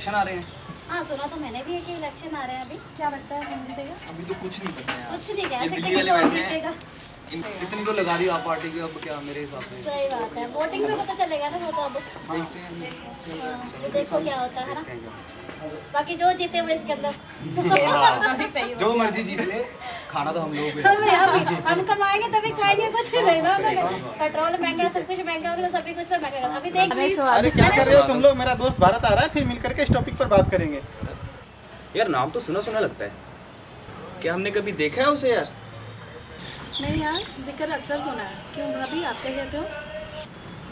Election आ रहे हैं। हाँ सुना तो मैंने भी है कि इलेक्शन आ रहे हैं अभी। क्या लगता है कौन जीतेगा? अभी तो कुछ नहीं पता यार। कुछ नहीं कह ये सकते दिल्ली कि वाले कौन बैठे हैं। जीतेगा। इतनी तो लगा दी आप पार्टी की, अब क्या मेरे हिसाब से सही बात है, वोटिंग में पता चलेगा ना वो तो अब। देखते हैं। हाँ, तो देखो क्या होता है ना। बाकी जो जीते वो इसके अंदर जो मर्जी जीत ले, खाना तो हम लोग को हम यार हम कमाएंगे तभी खाएंगे, कुछ नहीं ना। पेट्रोल महंगा, सब कुछ महंगा, और सभी कुछ सब महंगा। अभी देख प्लीज। अरे क्या कर रहे हो तुम लोग? मेरा दोस्त भारत आ रहा है, फिर मिलकर के इस टॉपिक पर बात करेंगे। यार नाम तो सुना सुना लगता है, क्या हमने कभी देखा है उसे यार? नहीं यार, जिक्र अक्सर सुना है। क्यों भाभी, आप क्या कहते हो?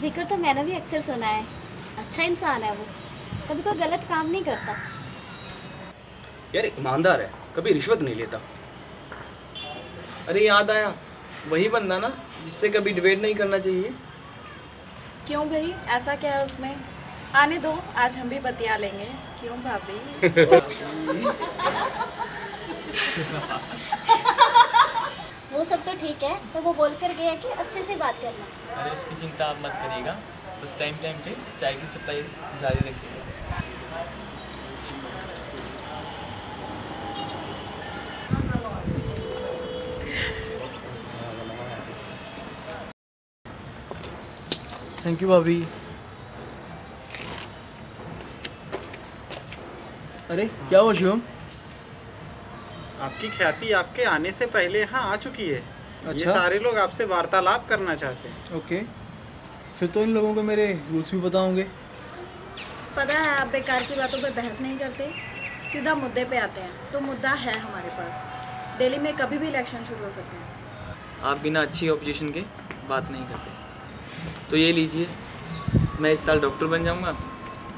जिक्र तो मैंने भी अक्सर सुना है। अच्छा इंसान है वो, कभी कोई गलत काम नहीं करता। यार ईमानदार है, कभी रिश्वत नहीं लेता। अरे याद आया, वही बंदा ना जिससे कभी डिबेट नहीं करना चाहिए। क्यों भाई, ऐसा क्या है उसमें? आने दो, आज हम भी बतिया लेंगे। क्यों भाभी? वो सब तो ठीक है, तो वो बोल कर गया कि अच्छे से बात करना। अरे उसकी चिंता आप मत करिएगा, बस टाइम टाइम पे चाय की सप्लाई जारी रखिएगा। थैंक यू भाभी। अरे क्या हुआ शिवम? आपकी ख्याति आपके आने से पहले यहाँ आ चुकी है। ये अच्छा। सारे लोग आपसे वार्तालाप करना चाहते हैं। ओके, फिर तो इन लोगों को मेरे रूल्स भी पता होंगे। पता है, आप बेकार की बातों पे बहस नहीं करते, सीधा मुद्दे पे आते हैं। तो मुद्दा है हमारे पास, दिल्ली में कभी भी इलेक्शन शुरू हो सकते हैं। आप बिना अच्छी ऑपोजिशन के बात नहीं करते। तो ये लीजिए, मैं इस साल डॉक्टर बन जाऊंगा,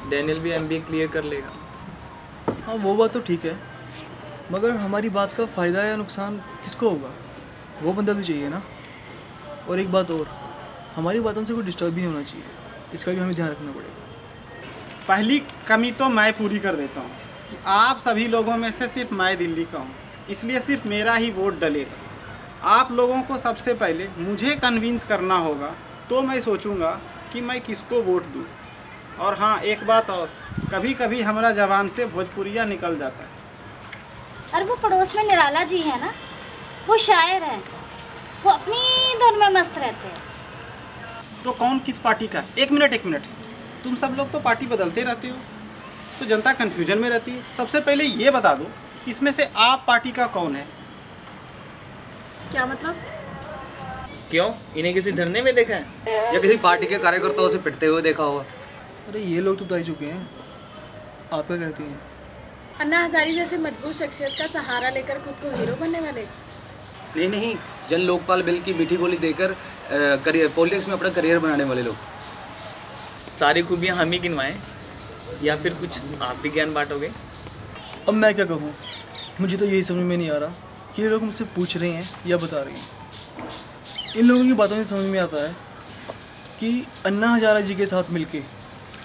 डैनियल भी एमबीए क्लियर कर लेगा। हाँ वो बात तो ठीक है, मगर हमारी बात का फ़ायदा या नुकसान किसको होगा? वो बंदा भी चाहिए ना। और एक बात और, हमारी बातों से कोई डिस्टर्ब भी नहीं होना चाहिए, इसका भी हमें ध्यान रखना पड़ेगा। पहली कमी तो मैं पूरी कर देता हूँ कि आप सभी लोगों में से सिर्फ मैं दिल्ली का हूँ, इसलिए सिर्फ मेरा ही वोट डलेगा। आप लोगों को सबसे पहले मुझे कन्विंस करना होगा, तो मैं सोचूंगा कि मैं किसको वोट दूँ। और हाँ, एक बात और, कभी कभी हमारा जबान से भोजपुरिया निकल जाता है। और वो पड़ोस में निराला जी है ना, वो शायर हैं, वो अपनी धुन में मस्त रहते हैं। तो कौन किस पार्टी का? एक मिनट, तुम सब लोग तो पार्टी बदलते रहते हो, तो जनता कन्फ्यूजन में रहती है। सबसे पहले ये बता दो, इसमें से आप पार्टी का कौन है? क्या मतलब? क्यों, इन्हें किसी धरने में देखा है? या किसी पार्टी के कार्यकर्ताओं से पिटते हुए देखा होगा? अरे ये लोग तो बता ही चुके हैं, आप क्या कहती हैं? अन्ना हजारी जैसे मजबूत शख्सियत का सहारा लेकर खुद को हीरो बनने वाले? नहीं, जन लोकपाल बिल की मीठी गोली देकर करियर पॉलिटिक्स में अपना करियर बनाने वाले लोग। सारी खूबियाँ हम ही गिनवाएं या फिर कुछ आप भी ज्ञान बांटोगे? अब मैं क्या कहूँ, मुझे तो यही समझ में नहीं आ रहा कि ये लोग मुझसे पूछ रहे हैं या बता रहे हैं। इन लोगों की बातों से समझ में आता है कि अन्ना हजारा जी के साथ मिलके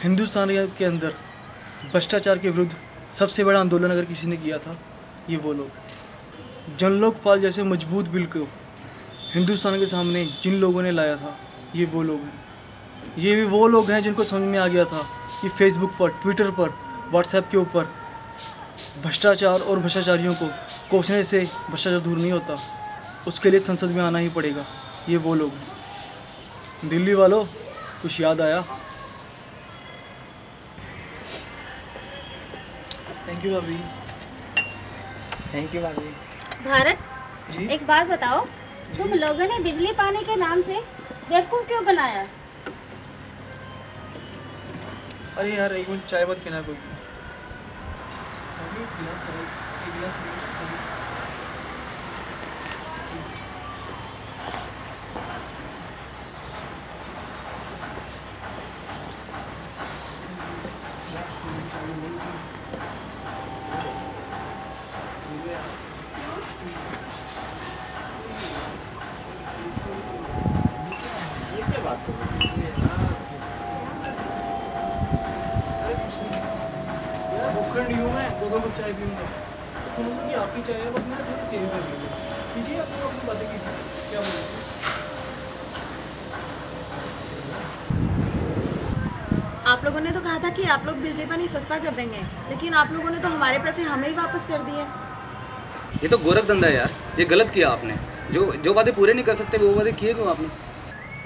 हिंदुस्तान के अंदर भ्रष्टाचार के विरुद्ध सबसे बड़ा आंदोलन अगर किसी ने किया था, ये वो लोग। जन लोकपाल जैसे मजबूत बिल को हिंदुस्तान के सामने जिन लोगों ने लाया था, ये वो लोग हैं। ये भी वो लोग हैं जिनको समझ में आ गया था कि फेसबुक पर, ट्विटर पर, व्हाट्सएप के ऊपर भ्रष्टाचार और भ्रष्टाचारियों को कोसने से भ्रष्टाचार दूर नहीं होता, उसके लिए संसद में आना ही पड़ेगा। ये वो लोग हैं। दिल्ली वालों, कुछ याद आया? थैंक यू भाभी। थैंक यू भाभी। भारत जी? एक बात बताओ, तुम लोगों ने बिजली पानी के नाम से बेवकूफ़ क्यों बनाया? अरे यार एक मिनट, चाय मत पीना कोई। अभी एक गिलास चाय, एक गिलास पी। भूखंड यूँ मैं 2-2 कप चाय पीऊँगा। समझ लो कि आपकी चाय है, बस मैंने थोड़ी सेव कर ली है। कीजिए आप लोग अपनी बातें कीजिए, क्या बोलते हैं? आप आप लोगों ने तो कहा था कि आप लोग बिजली पानी सस्ता कर देंगे, लेकिन आप लोगों ने तो हमारे पैसे हमें ही वापस कर दिए। ये तो गोरख धंधा है यार, ये गलत किया आपने। जो वादे पूरे नहीं कर सकते वो वादे किए क्यों आपने?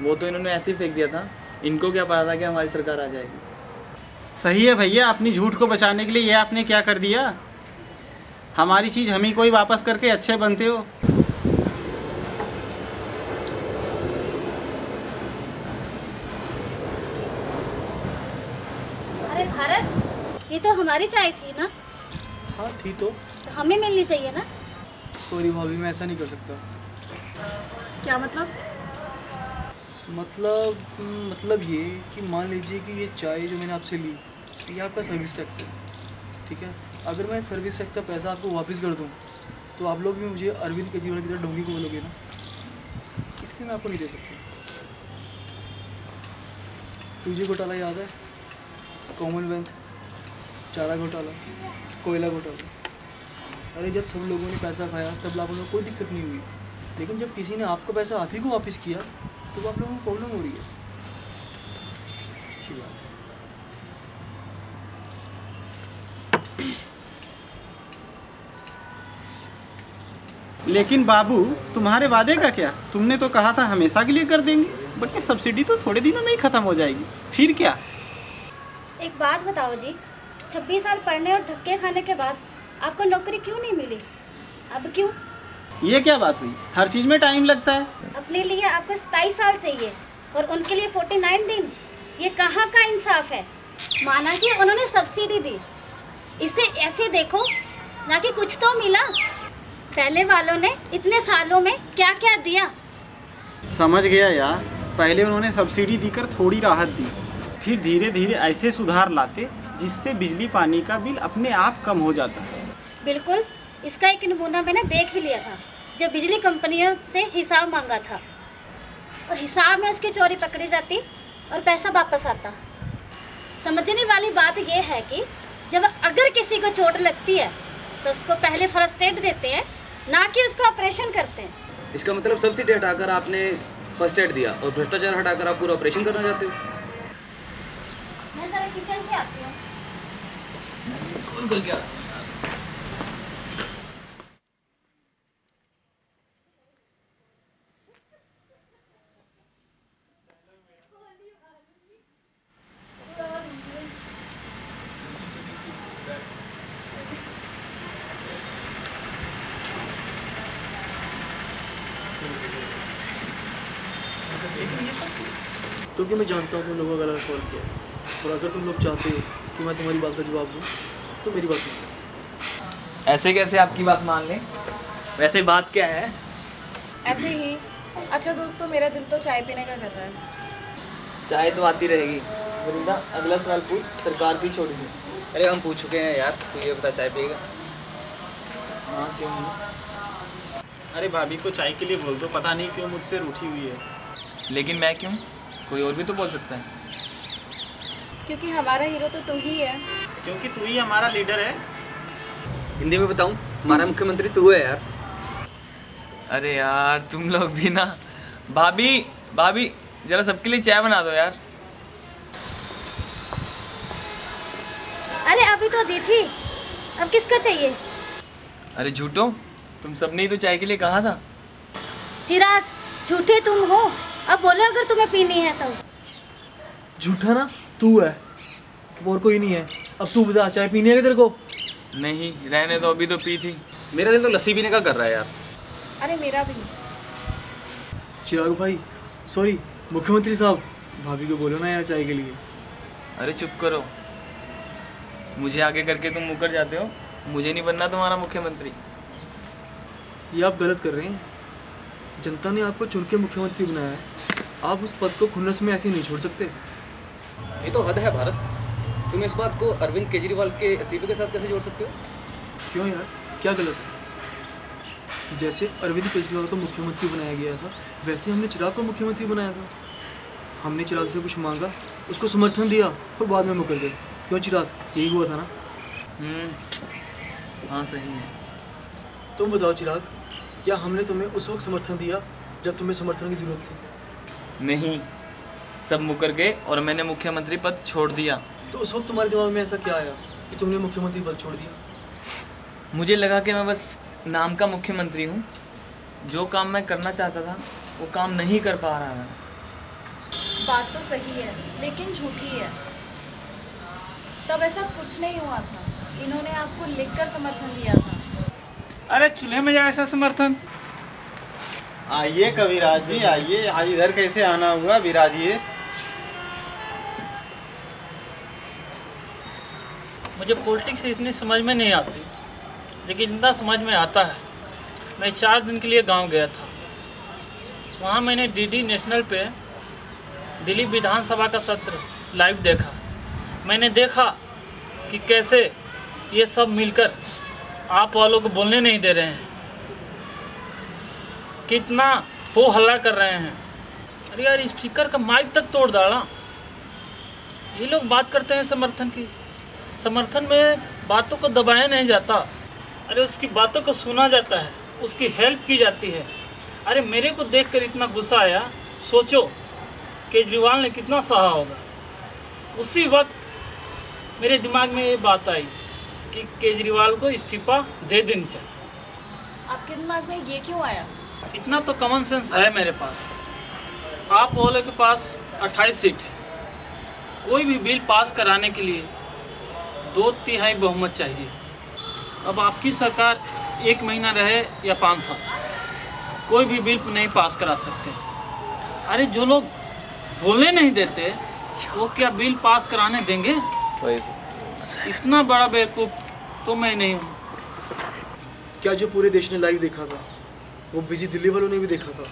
वो तो इन्होंने ऐसे ही फेंक दिया था, इनको क्या पता था कि हमारी सरकार आ जाएगी। सही है भैया, अपनी झूठ को बचाने के लिए ये आपने क्या कर दिया। हमारी चीज़ हम ही कोई वापस करके अच्छे बनते हो। अरे भारत, ये तो हमारी चाय थी ना, हाँ थी तो। हमें मिलनी चाहिए ना। सॉरी भाभी, मैं ऐसा नहीं कर सकता। क्या मतलब? मतलब ये कि मान लीजिए कि ये चाय जो मैंने आपसे ली, ये आपका सर्विस टैक्स है, ठीक है। अगर मैं सर्विस टैक्स का पैसा आपको वापस कर दूँ तो आप लोग भी मुझे अरविंद केजरीवाल की तरह डोंगी को बोलोगे ना, इसलिए मैं आपको नहीं दे सकता। तुझे घोटाला याद है? कॉमनवेल्थ, चारा घोटाला, कोयला घोटाला। अरे जब सब लोगों ने पैसा खाया तब आप लोगों को कोई दिक्कत नहीं हुई, लेकिन जब किसी ने आपका पैसा आप ही को वापस किया तो आप लोगों को प्रॉब्लम हो रही है। अच्छी बात है। लेकिन बाबू, तुम्हारे वादे का क्या? तुमने तो कहा था हमेशा के लिए कर देंगे, बट ये सब्सिडी तो थोड़े दिनों में ही ख़त्म हो जाएगी, फिर क्या? एक बात बताओ जी, 26 साल पढ़ने और धक्के खाने के बाद आपको नौकरी क्यों नहीं मिली? अब क्यों? ये क्या बात हुई? हर चीज़ में टाइम लगता है। अपने लिए आपको 27 साल चाहिए और उनके लिए 49 दिन। ये कहाँ का इंसाफ है? माना कि उन्होंने सब्सिडी दी, इसे ऐसे देखो ना कि कुछ तो मिला। पहले वालों ने इतने सालों में क्या क्या दिया। समझ गया यार, पहले उन्होंने सब्सिडी देकर थोड़ी राहत दी, फिर धीरे धीरे ऐसे सुधार लाते जिससे बिजली पानी का बिल अपने आप कम हो जाता है। बिल्कुल, इसका एक नमूना मैंने देख भी लिया था, जब बिजली कंपनियों से हिसाब मांगा था और हिसाब में उसकी चोरी पकड़ी जाती और पैसा वापस आता। समझने वाली बात यह है कि जब अगर किसी को चोट लगती है तो उसको पहले फर्स्ट एड देते हैं, ना कि उसको ऑपरेशन करते हैं। इसका मतलब सब्सिडी हटाकर आपने फर्स्ट एड दिया और भ्रष्टाचार हटाकर आप पूरा ऑपरेशन करना चाहते हो। मैं जरा किचन से आती हूँ। क्या? क्योंकि मैं जानता हूँ तुम लोगों का गलत सवाल किया है, और अगर तुम लोग चाहते हो कि मैं तुम्हारी बात का जवाब दूँ तो मेरी बात मान। ऐसे कैसे आपकी बात मान लें? वैसे बात क्या है? ऐसे ही। अच्छा दोस्तों, मेरा दिल तो चाय पीने का कर रहा है। चाय तो आती रहेगी। वृंदा, अगला सवाल पूछ, सरकार भी छोड़ दी। अरे हम पूछ चुके हैं यार, तू ये बता चाय पिएगा? हाँ क्यों नहीं? अरे भाभी को चाय के लिए बोल दो, पता नहीं क्यों मुझसे रूठी हुई है। लेकिन मैं क्यों? कोई और भी तो बोल सकता है। क्योंकि हमारा हीरो तो तू ही है। क्योंकि तू ही हमारा लीडर है। हिंदी में बताऊं, हमारा मुख्यमंत्री तू है यार। अरे यार तुम लोग भी ना। भाभी भाभी जरा सबके लिए चाय बना दो यार। अरे अभी तो दी थी, अब किसका चाहिए? अरे झूठो, तुम सबने ही तो चाय के लिए कहा था। चिराग, झूठे तुम हो। अब बोलो अगर तुम्हें पीनी है तो। झूठा ना तू है, और कोई नहीं है। अब तू बता, चाय पीनी है तेरे को? नहीं रहने दो, अभी तो पी थी। मेरा दिल तो लस्सी पीने का कर रहा है यार। अरे मेरा भी। चिराग भाई, सॉरी मुख्यमंत्री साहब, भाभी को बोलो ना यार चाय के लिए। अरे चुप करो, मुझे आगे करके तुम मुकर जाते हो। मुझे नहीं बनना तुम्हारा मुख्यमंत्री। ये आप गलत कर रहे हैं। जनता ने आपको चुन के मुख्यमंत्री बनाया है, आप उस पद को खुन्नस में ऐसे नहीं छोड़ सकते। ये तो हद है भारत। तुम इस बात को अरविंद केजरीवाल के इस्तीफे के साथ कैसे जोड़ सकते हो? क्यों यार, क्या गलत है? जैसे अरविंद केजरीवाल को मुख्यमंत्री बनाया गया था, वैसे हमने चिराग को मुख्यमंत्री बनाया था। हमने चिराग से कुछ मांगा, उसको समर्थन दिया और बाद में मुकर गए। क्यों चिराग, यही हुआ था ना? हाँ सही है। तुम बताओ चिराग, क्या हमने तुम्हें उस वक्त समर्थन दिया जब तुम्हें समर्थन की ज़रूरत थी? नहीं, सब मुकर गए और मैंने मुख्यमंत्री पद छोड़ दिया। तो उस वक्त तुम्हारे दिमाग में ऐसा क्या आया कि तुमने मुख्यमंत्री पद छोड़ दिया? मुझे लगा कि मैं बस नाम का मुख्यमंत्री हूँ, जो काम मैं करना चाहता था वो काम नहीं कर पा रहा है। बात तो सही है लेकिन झूठी है। तब ऐसा कुछ नहीं हुआ था, इन्होंने आपको लिखकर समर्थन दिया था। अरे चूल्हे में जाए ऐसा समर्थन। आइए कविराज जी, आइए। आज इधर कैसे आना हुआ, विराजिए। मुझे पॉलिटिक्स इतनी समझ में नहीं आती, लेकिन इतना समझ में आता है। मैं 4 दिन के लिए गांव गया था। वहाँ मैंने डीडी नेशनल पे दिल्ली विधानसभा का सत्र लाइव देखा। मैंने देखा कि कैसे ये सब मिलकर आप वालों को बोलने नहीं दे रहे हैं, कितना हो हल्ला कर रहे हैं। अरे यार, स्पीकर का माइक तक तोड़ डाला। ये लोग बात करते हैं समर्थन की, समर्थन में बातों को दबाया नहीं जाता। अरे उसकी बातों को सुना जाता है, उसकी हेल्प की जाती है। अरे मेरे को देखकर इतना गुस्सा आया, सोचो केजरीवाल ने कितना सहा होगा। उसी वक्त मेरे दिमाग में ये बात आई कि केजरीवाल को इस्तीफा दे देनी चाहिए। आपके दिमाग में ये क्यों आया? इतना तो कॉमन सेंस है मेरे पास। आप वालों के पास 28 सीट है। कोई भी बिल पास कराने के लिए 2/3 बहुमत चाहिए। अब आपकी सरकार 1 महीना रहे या 5 साल, कोई भी बिल नहीं पास करा सकते। अरे जो लोग बोलने नहीं देते वो क्या बिल पास कराने देंगे? इतना बड़ा बेवकूफ़ तो मैं नहीं हूँ। क्या जो पूरे देश ने लाइव देखा था वो बिजी दिल्ली वालों ने भी देखा था?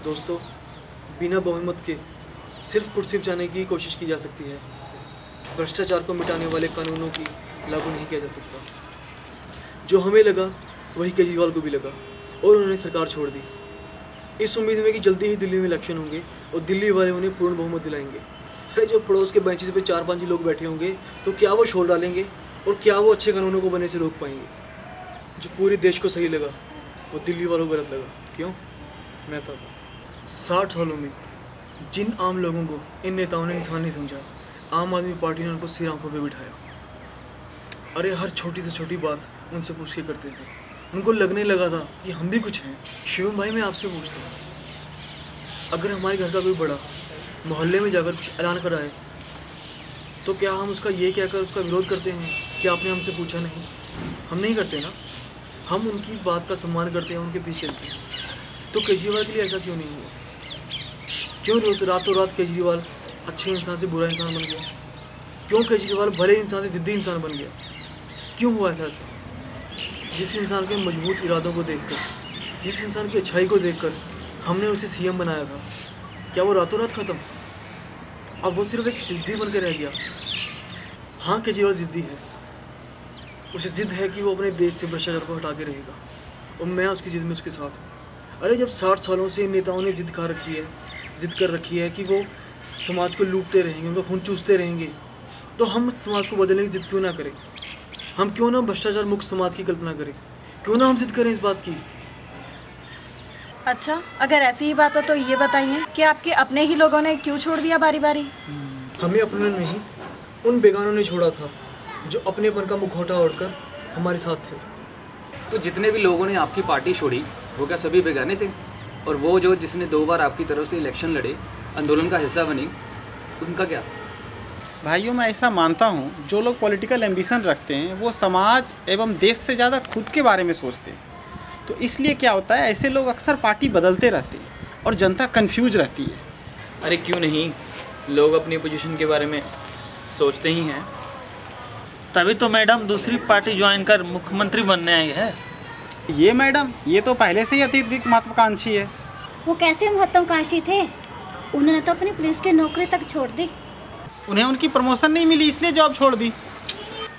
दोस्तों, बिना बहुमत के सिर्फ कुर्सी पर जाने की कोशिश की जा सकती है। भ्रष्टाचार को मिटाने वाले कानूनों की लागू नहीं किया जा सकता। जो हमें लगा वही केजरीवाल को भी लगा और उन्होंने सरकार छोड़ दी, इस उम्मीद में कि जल्दी ही दिल्ली में इलेक्शन होंगे और दिल्ली वाले उन्हें पूर्ण बहुमत दिलाएंगे। अरे जो पड़ोस के बेंचेस पे 4-5 लोग बैठे होंगे तो क्या वो शोर डालेंगे और क्या वो अच्छे कानूनों को बनने से रोक पाएंगे? जो पूरे देश को सही लगा वो दिल्ली वालों को गलत लगा। क्यों? मैं था 60 सालों में जिन आम लोगों को इन नेताओं ने इंसान नहीं समझा, आम आदमी पार्टी ने उनको सिर आंखों पे बिठाया। अरे हर छोटी से छोटी बात उनसे पूछ के करते थे। उनको लगने लगा था कि हम भी कुछ हैं। शिवम भाई, मैं आपसे पूछता हूँ, अगर हमारे घर का कोई बड़ा मोहल्ले में जाकर कुछ ऐलान कराए तो क्या हम उसका ये कहकर उसका विरोध करते हैं कि आपने हमसे पूछा नहीं? हम नहीं करते ना। हम उनकी बात का सम्मान करते हैं, उनके पीछे चलते हैं। तो केजरीवाल के लिए ऐसा क्यों नहीं हुआ? क्यों रातों रात केजरीवाल अच्छे इंसान से बुरा इंसान बन गया? क्यों केजरीवाल भले इंसान से ज़िद्दी इंसान बन गया? क्यों हुआ था ऐसा? जिस इंसान के मजबूत इरादों को देखकर, जिस इंसान की अच्छाई को देखकर हमने उसे सीएम बनाया था, क्या वो रातों रात ख़त्म? अब वो सिर्फ एक ज़िद्दी बन के रह गया। हाँ, केजरीवाल ज़िद्दी है। उसे ज़िद है कि वो अपने देश से भ्रष्टाचार को हटा के रहेगा और मैं उसकी ज़िद में उसके साथ हूँ। अरे जब 60 सालों से नेताओं ने ज़िद कर रखी है कि वो समाज को लूटते रहेंगे, उनका खून चूसते रहेंगे, तो हम समाज को बदलने की ज़िद क्यों ना करें? हम क्यों ना भ्रष्टाचार मुक्त समाज की कल्पना करें? क्यों ना हम ज़िद करें इस बात की? अच्छा, अगर ऐसी ही बात हो तो ये बताइए कि आपके अपने ही लोगों ने क्यों छोड़ दिया बारी बारी? हमें अपने नहीं, उन बेगानों ने छोड़ा था जो अपनेपन का मुखौटा ओढ़कर हमारे साथ थे। तो जितने भी लोगों ने आपकी पार्टी छोड़ी वो क्या सभी बेगाने थे? और वो जो जिसने 2 बार आपकी तरफ से इलेक्शन लड़े, आंदोलन का हिस्सा बनी, उनका क्या? भाइयों, मैं ऐसा मानता हूँ जो लोग पॉलिटिकल एम्बिशन रखते हैं वो समाज एवं देश से ज़्यादा खुद के बारे में सोचते हैं। तो इसलिए क्या होता है, ऐसे लोग अक्सर पार्टी बदलते रहते हैं और जनता कंफ्यूज रहती है। अरे क्यों नहीं, लोग अपनी पोजीशन के बारे में सोचते ही हैं। तभी तो मैडम दूसरी पार्टी ज्वाइन कर मुख्यमंत्री बनने आई है। ये मैडम, ये तो पहले से ही अत्यधिक महत्वाकांक्षी है। वो कैसे महत्वाकांक्षी थे? उन्होंने तो अपनी पुलिस की नौकरी तक छोड़ दी। उन्हें उनकी प्रमोशन नहीं मिली इसलिए जॉब छोड़ दी।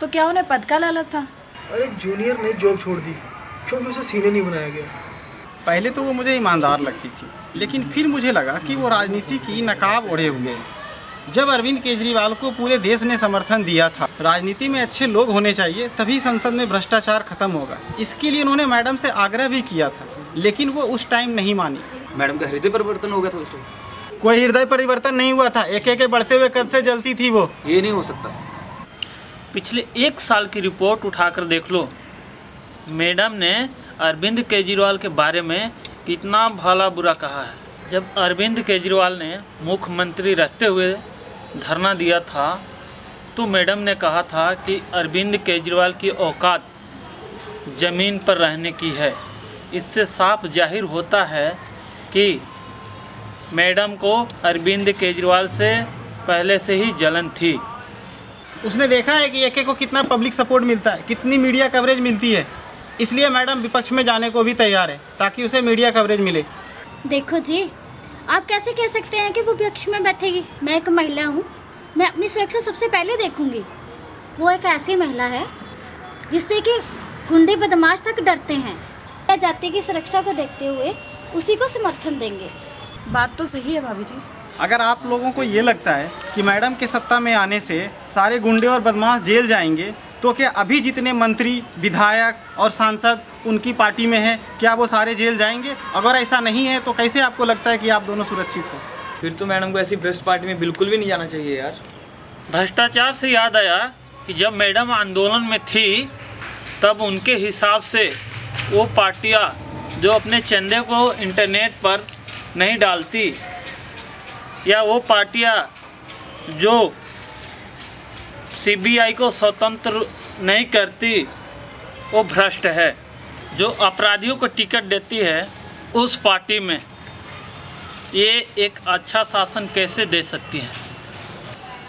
तो क्या उन्हें पद का लालच था? अरे जूनियर ने जॉब छोड़ दी क्योंकि उसे सीनियर नहीं बनाया गया। पहले तो वो मुझे ईमानदार लगती थी, लेकिन फिर मुझे लगा कि वो राजनीति की नकाब ओढ़े हुए हैं। जब अरविंद केजरीवाल को पूरे देश ने समर्थन दिया था, राजनीति में अच्छे लोग होने चाहिए, तभी संसद में भ्रष्टाचार खत्म होगा, इसके लिए उन्होंने मैडम से आग्रह भी किया था, लेकिन वो उस टाइम नहीं मानी। मैडम का हृदय परिवर्तन हो गया था उस टाइम? कोई हृदय परिवर्तन नहीं हुआ था, एक एक बढ़ते हुए कद से जलती थी वो। ये नहीं हो सकता। पिछले 1 साल की रिपोर्ट उठाकर देख लो। मैडम ने अरविंद केजरीवाल के बारे में कितना भला बुरा कहा है। जब अरविंद केजरीवाल ने मुख्यमंत्री रहते हुए धरना दिया था तो मैडम ने कहा था कि अरविंद केजरीवाल की औकात ज़मीन पर रहने की है। इससे साफ जाहिर होता है कि मैडम को अरविंद केजरीवाल से पहले से ही जलन थी। उसने देखा है कि एक को कितना पब्लिक सपोर्ट मिलता है, कितनी मीडिया कवरेज मिलती है, इसलिए मैडम विपक्ष में जाने को भी तैयार है ताकि उसे मीडिया कवरेज मिले। देखो जी, आप कैसे कह सकते हैं कि वो विपक्ष में बैठेगी? मैं एक महिला हूँ, मैं अपनी सुरक्षा सबसे पहले देखूंगी। वो एक ऐसी महिला है जिससे कि गुंडे बदमाश तक डरते हैं। जाति की सुरक्षा को देखते हुए उसी को समर्थन देंगे। बात तो सही है भाभी जी। अगर आप लोगों को ये लगता है कि मैडम के सत्ता में आने से सारे गुंडे और बदमाश जेल जाएंगे, तो क्या अभी जितने मंत्री, विधायक और सांसद उनकी पार्टी में हैं, क्या वो सारे जेल जाएंगे? अगर ऐसा नहीं है तो कैसे आपको लगता है कि आप दोनों सुरक्षित हो? फिर तो मैडम को ऐसी भ्रष्ट पार्टी में बिल्कुल भी नहीं जाना चाहिए यार। भ्रष्टाचार से याद आया कि जब मैडम आंदोलन में थी तब उनके हिसाब से वो पार्टियाँ जो अपने चंदे को इंटरनेट पर नहीं डालती, या वो पार्टियाँ जो सीबीआई को स्वतंत्र नहीं करती, वो भ्रष्ट है। जो अपराधियों को टिकट देती है उस पार्टी में ये एक अच्छा शासन कैसे दे सकती हैं?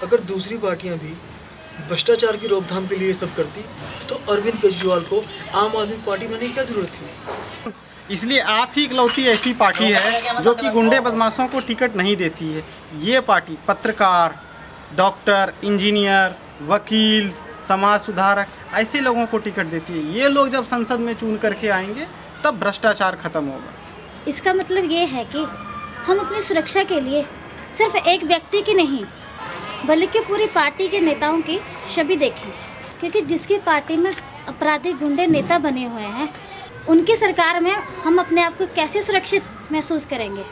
अगर दूसरी पार्टियां भी भ्रष्टाचार की रोकथाम के लिए सब करती तो अरविंद केजरीवाल को आम आदमी पार्टी बनाने की क्या जरूरत थी? इसलिए आप ही इकलौती ऐसी पार्टी है जो कि गुंडे बदमाशों को टिकट नहीं देती है। ये पार्टी पत्रकार, डॉक्टर, इंजीनियर, वकील, समाज सुधारक ऐसे लोगों को टिकट देती है। ये लोग जब संसद में चुन करके आएंगे तब भ्रष्टाचार खत्म होगा। इसका मतलब ये है कि हम अपनी सुरक्षा के लिए सिर्फ एक व्यक्ति की नहीं बल्कि पूरी पार्टी के नेताओं की छवि देखें, क्योंकि जिसकी पार्टी में अपराधी गुंडे नेता बने हुए हैं उनकी सरकार में हम अपने आप को कैसे सुरक्षित महसूस करेंगे?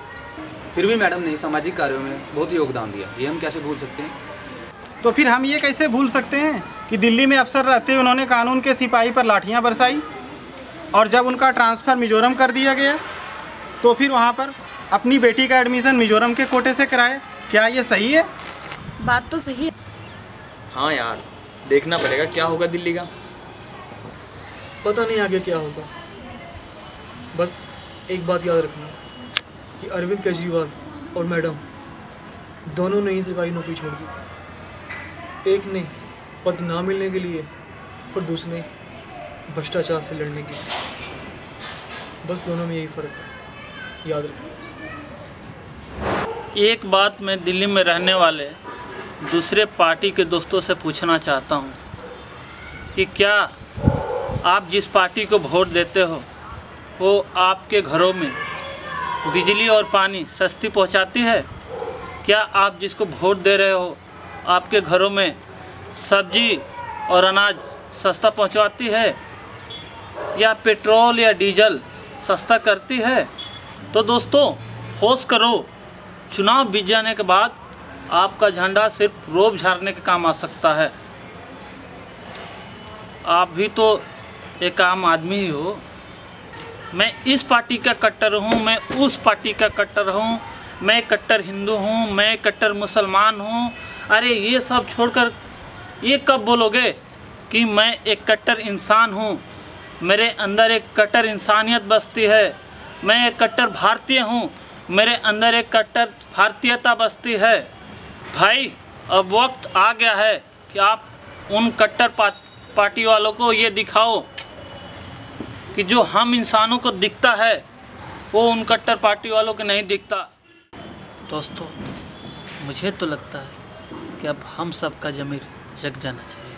फिर भी मैडम ने सामाजिक कार्यों में बहुत योगदान दिया, ये हम कैसे भूल सकते हैं? तो फिर हम ये कैसे भूल सकते हैं कि दिल्ली में अफसर रहते उन्होंने कानून के सिपाही पर लाठियां बरसाई, और जब उनका ट्रांसफ़र मिजोरम कर दिया गया तो फिर वहाँ पर अपनी बेटी का एडमिशन मिजोरम के कोटे से कराए। क्या ये सही है? बात तो सही है। हाँ यार, देखना पड़ेगा क्या होगा दिल्ली का। पता नहीं आगे क्या होगा। बस एक बात याद रखना कि अरविंद केजरीवाल और मैडम दोनों ने ही सरकारी नौकरी छोड़ दी। एक ने पद ना मिलने के लिए और दूसरे भ्रष्टाचार से लड़ने के लिए। बस दोनों में यही फ़र्क है, याद रखना। एक बात मैं दिल्ली में रहने वाले दूसरे पार्टी के दोस्तों से पूछना चाहता हूँ कि क्या आप जिस पार्टी को वोट देते हो वो आपके घरों में बिजली और पानी सस्ती पहुँचाती है? क्या आप जिसको वोट दे रहे हो आपके घरों में सब्जी और अनाज सस्ता पहुँचवाती है, या पेट्रोल या डीजल सस्ता करती है? तो दोस्तों होश करो, चुनाव बीत जाने के बाद आपका झंडा सिर्फ रोब झाड़ने के काम आ सकता है। आप भी तो एक आम आदमी ही हो। मैं इस पार्टी का कट्टर हूँ, मैं उस पार्टी का कट्टर हूँ, मैं कट्टर हिंदू हूँ, मैं कट्टर मुसलमान हूँ। अरे ये सब छोड़कर ये कब बोलोगे कि मैं एक कट्टर इंसान हूँ? मेरे अंदर एक कट्टर इंसानियत बसती है। मैं एक कट्टर भारतीय हूँ, मेरे अंदर एक कट्टर भारतीयता बसती है। भाई अब वक्त आ गया है कि आप उन कट्टर पार्टी वालों को ये दिखाओ कि जो हम इंसानों को दिखता है वो उन कट्टर पार्टी वालों को नहीं दिखता। दोस्तों मुझे तो लगता है कि अब हम सब का ज़मीर जग जाना चाहिए।